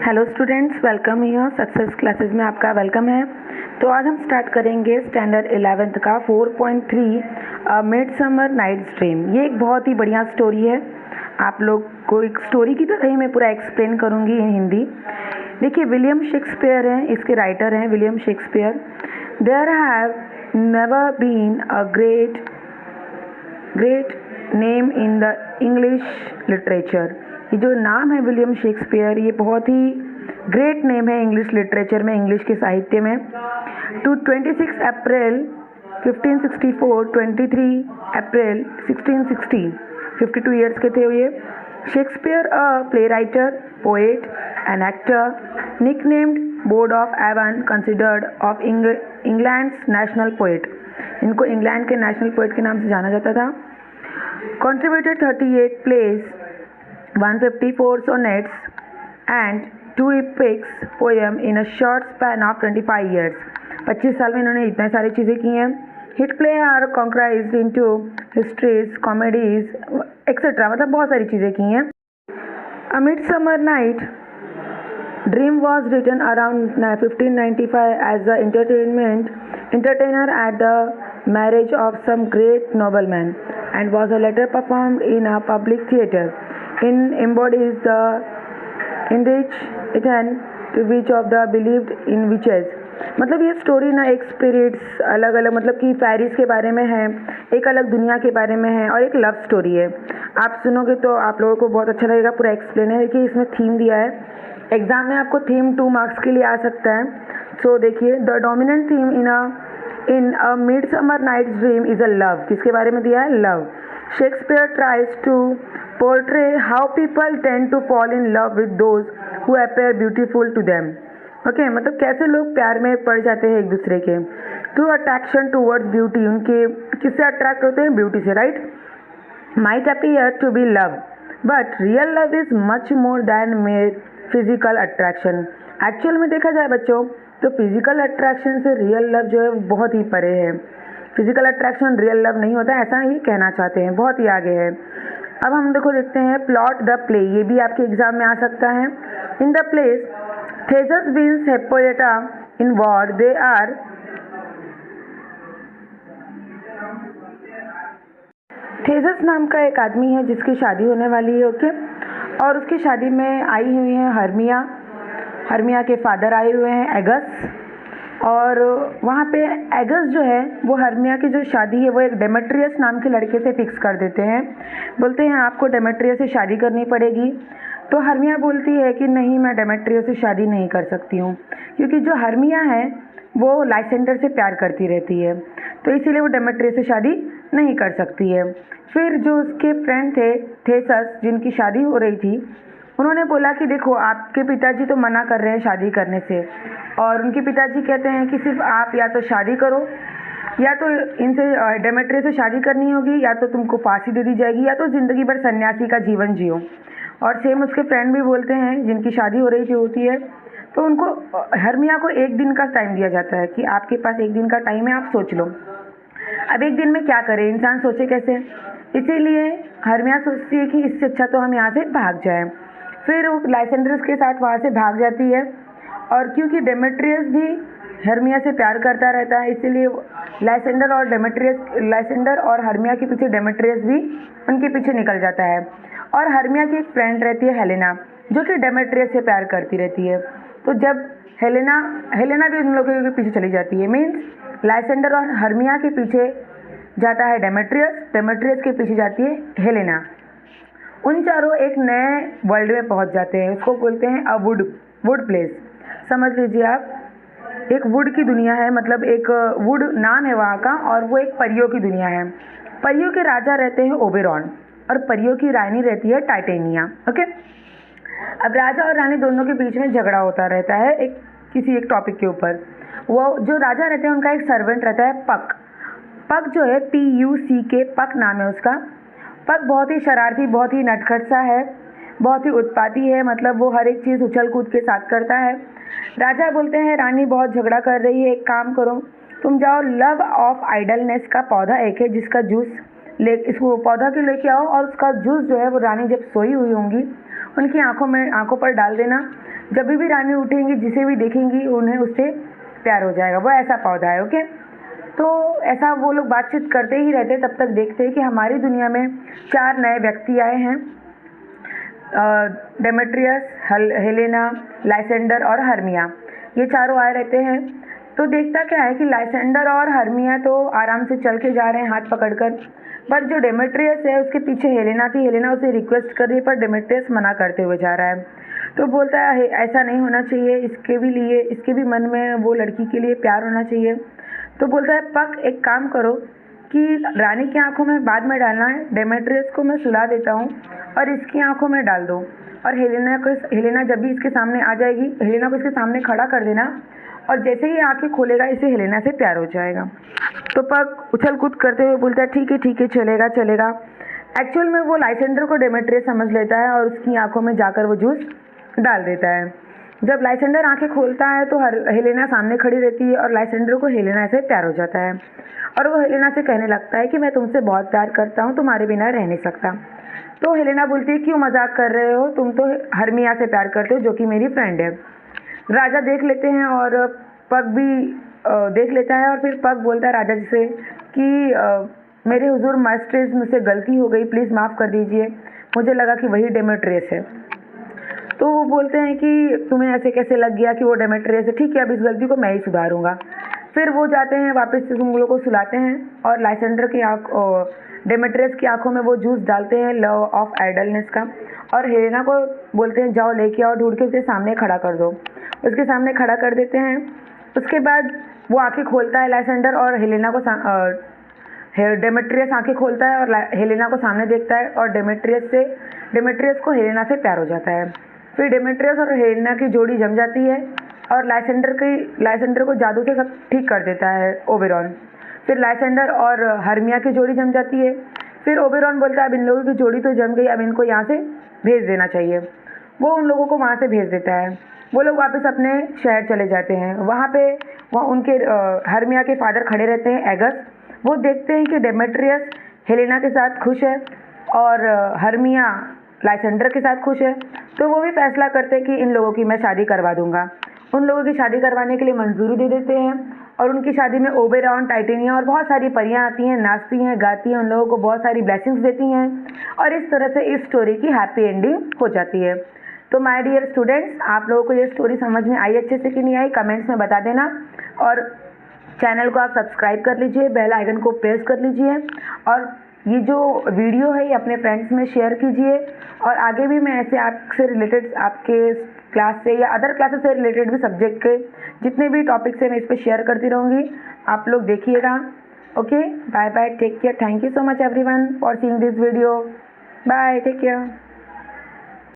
Hello students, welcome here success classes में आपका welcome है। तो आज हम स्टार्ट करेंगे स्टैंडर्ड 11th का 4.3 मिडसमर नाइट्स ड्रीम। ये एक बहुत ही बढ़िया स्टोरी है। आप लोग को एक स्टोरी की तरह ही मैं पूरा एक्सप्लेन करूँगी इन हिंदी। देखिए, विलियम शेक्सपियर हैं, इसके राइटर हैं William Shakespeare. There have never been a great name in the English literature. ये जो नाम है विलियम शेक्सपियर, ये बहुत ही ग्रेट नेम है इंग्लिश लिटरेचर में, इंग्लिश के साहित्य में। टू 26 अप्रैल 1564, 23 अप्रैल 1660, 52 ईयर्स के थे ये। Shakespeare a play writer, poet and actor, nicknamed Bard of Avon, considered of England's national poet. इनको इंग्लैंड के नेशनल पोएट के नाम से जाना जाता था। Contributed 38 plays, 154 sonnets and 2 epics poem in a short span of 25 years. 25 साल में इन्होंने इतने सारी चीज़ें की हैं। Hit play are concretised into histories, comedies etcetera, मतलब बहुत सारी चीज़ें की हैं। A Midsummer Night Dream was written around 1595 as the entertainer at the marriage of some great nobleman, and was later performed in a public theatre. It embodies the Ethan to which of the believed in witches. मतलब ये story ना एक spirits अलग अलग, मतलब कि फैरीज के बारे में है, एक अलग दुनिया के बारे में है और एक लव स्टोरी है। आप सुनोगे तो आप लोगों को बहुत अच्छा लगेगा। पूरा एक्सप्लेन है कि इसमें थीम दिया है। एग्जाम में आपको थीम 2 मार्क्स के लिए आ सकता है। सो देखिए, the dominant theme in a midsummer night's dream is a love. किसके बारे में दिया है? Love. Shakespeare tries to portray how people tend to fall in love with those who appear beautiful to them. Okay, मतलब कैसे लोग प्यार में पड़ जाते हैं एक दूसरे के। थ्रू अट्रैक्शन टूवर्ड्स ब्यूटी, उनके किससे अट्रैक्ट होते हैं? ब्यूटी से, right. Might appear to be love, but real love is much more than mere physical attraction. Actual में देखा जाए बच्चों तो फिजिकल अट्रैक्शन से रियल लव जो है बहुत ही परे है। फिजिकल अट्रैक्शन रियल लव नहीं होता है, ऐसा ही कहना चाहते हैं, बहुत ही आगे है। अब हम देखते हैं प्लॉट द प्ले। ये भी आपके एग्जाम में आ सकता है। In the plays Theseus wins Hippolyta in war. They are Theseus नाम का एक आदमी है जिसकी शादी होने वाली है, ओके। और उसकी शादी में आई हुई हैं हर्मिया के फादर आए हुए हैं, एगस। और वहाँ पे एगस जो है वो हर्मिया की जो शादी है वो एक डेमेट्रियस नाम के लड़के से फिक्स कर देते हैं। बोलते हैं आपको डेमेट्रियस से शादी करनी पड़ेगी। तो हर्मिया बोलती है कि नहीं, मैं डेमेट्रियस से शादी नहीं कर सकती हूँ, क्योंकि जो हर्मिया है वो लाइसेंडर से प्यार करती रहती है, तो इसीलिए वो डेमेट्रियस से शादी नहीं कर सकती है। फिर जो उसके फ्रेंड थे थेसस, जिनकी शादी हो रही थी, उन्होंने बोला कि देखो, आपके पिताजी तो मना कर रहे हैं शादी करने से, और उनके पिताजी कहते हैं कि सिर्फ आप या तो शादी करो, या तो इनसे डेमेट्रियस से शादी करनी होगी, या तो तुमको फांसी दे दी जाएगी, या तो ज़िंदगी भर सन्यासी का जीवन जियो। और सेम उसके फ्रेंड भी बोलते हैं, जिनकी शादी हो रही थी होती है, तो उनको हर्मिया को 1 दिन का टाइम दिया जाता है कि आपके पास 1 दिन का टाइम है, आप सोच लो। अब 1 दिन में क्या करे, इंसान सोचे कैसे। इसीलिए हर्मिया सोचती है कि इससे अच्छा तो हम यहाँ से भाग जाएं। फिर वो लाइसेंडर के साथ वहाँ से भाग जाती है, और क्योंकि डेमेट्रियस भी हर्मिया से प्यार करता रहता है, इसीलिए लाइसेंडर और हर्मिया के पीछे डेमेट्रियस भी उनके पीछे निकल जाता है। और हर्मिया की एक फ्रेंड रहती है हेलेना, जो कि डेमेट्रियस से प्यार करती रहती है। तो जब हेलेना भी उन लोगों के पीछे चली जाती है, मीन्स लाइसेंडर और हर्मिया के पीछे जाता है डेमेट्रियस के पीछे जाती है हेलेना। उन चारों एक नए वर्ल्ड में पहुंच जाते हैं, उसको बोलते हैं अ वुड प्लेस। समझ लीजिए आप, एक वुड की दुनिया है, मतलब एक वुड नाम है वहाँ का, और वो एक परियों की दुनिया है। परियों के राजा रहते हैं ओबेरॉन, और परियों की रानी रहती है टाइटेनिया, ओके। अब राजा और रानी दोनों के बीच में झगड़ा होता रहता है किसी एक टॉपिक के ऊपर। वो जो राजा रहते हैं उनका एक सर्वेंट रहता है पक जो है PUCK, पक नाम है उसका। पक बहुत ही शरारती, बहुत ही नटखट सा है, बहुत ही उत्पाती है, मतलब वो हर एक चीज़ उछल कूद के साथ करता है। राजा बोलते हैं रानी बहुत झगड़ा कर रही है, एक काम करो, तुम जाओ लव ऑफ आइडलनेस का पौधा एक है जिसका जूस इसको पौधा के लेके आओ, और उसका जूस जो है वो रानी जब सोई हुई होंगी उनकी आंखों पर डाल देना। जब भी रानी उठेंगी, जिसे भी देखेंगी उन्हें उससे प्यार हो जाएगा। वो ऐसा पौधा है। ओके, तो ऐसा वो लोग बातचीत करते ही रहते। तब तक देखते हैं कि हमारी दुनिया में 4 नए व्यक्ति आए हैं, डेमेट्रियस, हेलेना, लाइसेंडर और हर्मिया। ये चारों आए रहते हैं। तो देखता क्या है कि लाइसेंडर और हर्मिया तो आराम से चल के जा रहे हैं हाथ पकड़कर, पर जो डेमेट्रियस है उसके पीछे हेलेना थी। हेलेना उसे रिक्वेस्ट कर रही है पर डेमेट्रियस मना करते हुए जा रहा है। तो बोलता है ऐसा नहीं होना चाहिए, इसके भी मन में वो लड़की के लिए प्यार होना चाहिए। तो बोलता है पक, एक काम करो कि रानी की आंखों में बाद में डालना है, डेमेट्रियस को मैं सुला देता हूँ और इसकी आंखों में डाल दो, और हेलेना जब भी इसके सामने आ जाएगी, हेलेना को इसके सामने खड़ा कर देना, और जैसे ही आंखें खोलेगा इसे हेलेना से प्यार हो जाएगा। तो पक उछल कूद करते हुए बोलता है ठीक है चलेगा चलेगा। एक्चुअल में वो लाइसेंडर को डेमेट्रियस समझ लेता है और उसकी आंखों में जाकर वो जूस डाल देता है। जब लाइसेंडर आंखें खोलता है तो हेलेना सामने खड़ी रहती है और लाइसेंडर को हेलेना से प्यार हो जाता है और वो हेलेना से कहने लगता है कि मैं तुमसे बहुत प्यार करता हूँ, तुम्हारे बिना रह नहीं सकता। तो हेलेना बोलती है क्यों मजाक कर रहे हो, तुम तो हर्मिया से प्यार करते हो जो कि मेरी फ्रेंड है। राजा देख लेते हैं और पग भी देख लेता है और फिर पग बोलता है राजा जी से कि मेरे हुजूर मास्टर्स, मुझसे गलती हो गई, प्लीज़ माफ़ कर दीजिए, मुझे लगा कि वही डेमेट्रियस है। तो वो बोलते हैं कि तुम्हें ऐसे कैसे लग गया कि वो डेमेट्रियस है, ठीक है अब इस गलती को मैं ही सुधारूंगा। फिर वो जाते हैं वापस से उन लोगों को सुलाते हैं और लाइसेंडर की डेमेट्रियस की आंखों में वो जूस डालते हैं लव ऑफ आइडलनेस का, और हेलेना को बोलते हैं जाओ लेके आओ, ढूंढ के उसके सामने खड़ा कर दो। उसके सामने खड़ा कर देते हैं। उसके बाद वो आंखें खोलता है लाइसेंडर और हेलेना को डेमेट्रियस आंखें खोलता है और हेलेना को सामने देखता है और डेमेट्रियस को हेलेना से प्यार हो जाता है। फिर डेमेट्रियस और हेलेना की जोड़ी जम जाती है और लाइसेंडर को जादू से सब ठीक कर देता है ओबेरॉन। फिर लाइसेंडर और हर्मिया की जोड़ी जम जाती है। फिर ओबेरॉन बोलता है अब इन लोगों की जोड़ी तो जम गई, अब इनको यहाँ से भेज देना चाहिए। वो उन लोगों को वहाँ से भेज देता है। वो लोग वापस अपने शहर चले जाते हैं। वहाँ पे उनके हर्मिया के फादर खड़े रहते हैं, एगस। वो देखते हैं कि डेमेट्रियस हेलेना के साथ खुश है और हर्मिया लाइसेंडर के साथ खुश है। तो वो भी फैसला करते हैं कि इन लोगों की मैं शादी करवा दूंगा। उन लोगों की शादी करवाने के लिए मंजूरी दे देते हैं और उनकी शादी में ओबेरॉन, टाइटेनिया और बहुत सारी परियां आती हैं, नाचती हैं, गाती हैं, उन लोगों को बहुत सारी ब्लेसिंग्स देती हैं और इस तरह से इस स्टोरी की हैप्पी एंडिंग हो जाती है। तो माय डियर स्टूडेंट्स, आप लोगों को ये स्टोरी समझ में आई अच्छे से कि नहीं आई, कमेंट्स में बता देना और चैनल को आप सब्सक्राइब कर लीजिए, बेल आइकन को प्रेस कर लीजिए और ये जो वीडियो है ये अपने फ्रेंड्स में शेयर कीजिए। और आगे भी मैं ऐसे आपसे रिलेटेड, आपके क्लास से या अदर क्लासेस से रिलेटेड भी सब्जेक्ट के जितने भी टॉपिक्स हैं मैं इस पर शेयर करती रहूँगी। आप लोग देखिएगा। Okay, bye bye, take care, thank you so much everyone for seeing this video. Bye, take care.